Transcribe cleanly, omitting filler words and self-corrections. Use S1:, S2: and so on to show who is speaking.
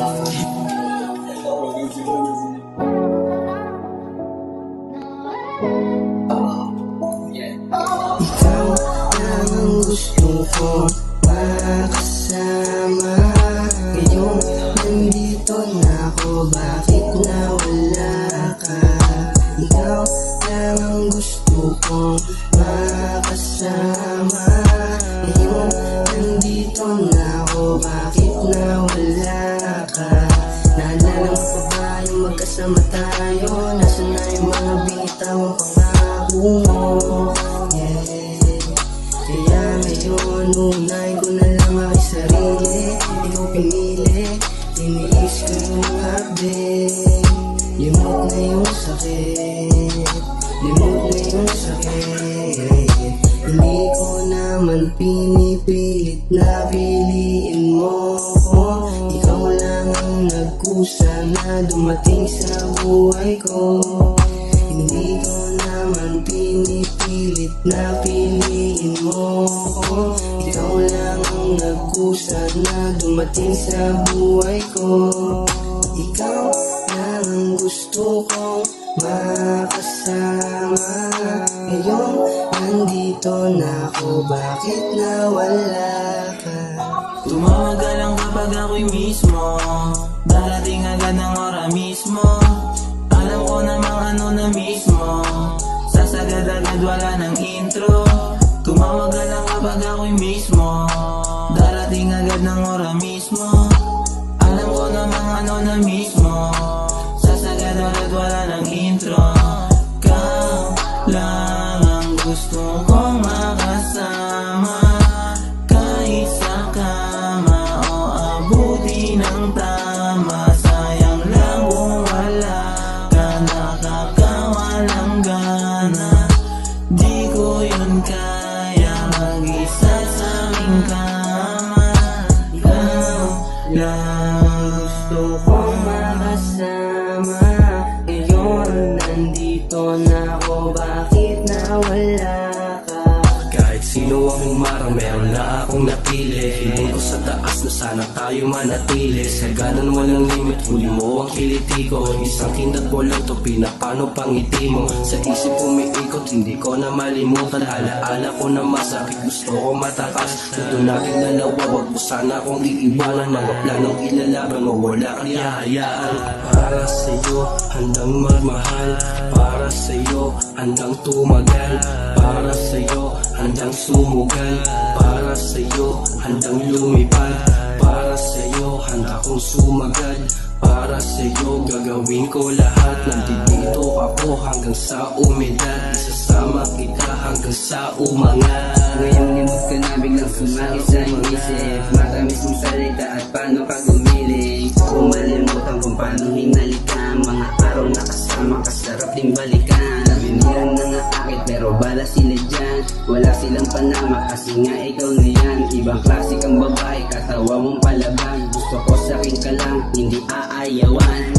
S1: Ikaw lang ang gusto kong makasama. Ngayong nandito na ako, bakit nawala ka? Ikaw lang ang gusto kong makasama. Ngayong nandito na ako, bakit nawala ka? Naalala mo pa ba yung magkasama tayo? Nasaan na yung mga binitawang pangako mo? Kaya ngayon, unay ko na lang aking sarili. Ikaw pinili, tiniis ko yung habing. Limot na yung sakit, limot na yung sakit. Hindi ko naman pinipilit na piliin mo ko. Ikaw lang ang nagkusa na dumating sa buhay ko. Hindi ko naman pinipilit na piliin mo ko. Ikaw lang ang nagkusa na dumating sa buhay ko. Ikaw lang ang gusto kong makasama. Ngayon nandito na ako, bakit nawala ka?
S2: Tumawag ka lang kapag ako'y mismo, darating agad ng ora mismo. Alam ko namang ano na mismo, sasagad-agad wala ng intro. Tumawag ka lang kapag ako'y mismo, darating agad ng ora mismo. Alam ko namang ano na mismo, sasagad-agad wala ng intro. Ikaw lang ang gusto kong makasama, kahit sa kama o abuti ng tama. Sayang lang kung wala ka, nakakawalang gana. Di ko yun kaya mag-isa sa aming kama. Ikaw lang
S1: Gusto kong makasama. Ngayon nandito na ako, bakit nawala ka?
S3: Kahit sino ang humarang, meron na akong napili. Hiling ko sa taas na sana tayo manatili. Sa ganon walang limit, huli mo ang kiliti ko. Isang kindat mo lang to, pinapano pangiti mo. Sa isip ko may ikot, hindi ko na malimutan. Alaala ko na masakit, gusto ko matakas. Ito nating dalawa, wag mo sana akong iiwanan. Mga planong ilalaban mo, wala kang ihahayaan. Para sa'yo, handang magmahal. Para sa'yo, handang tumagal. Para sa'yo, handang sumugal. Para sa'yo, handang lumipad. Para sa'yo, handa kong sumagal. Para sa'yo, gagawin ko lahat. Nandito ako hanggang sa umidad. Isasama kita hanggang sa umangat.
S4: Ngayong limot ka na biglang sumaki sa isip. Matamis mong salita at paano ka gumiling. Kung malimutan kung paano hinalikan. Mga araw na kasama kasarap din balikan. Binihan na nga akit pero bala sila dyan. Wala silang panama kasi nga ikaw na yan. Ibang klase kang babae, katawa mong palaban. Gusto ko sa akin ka lang, hindi aayawan.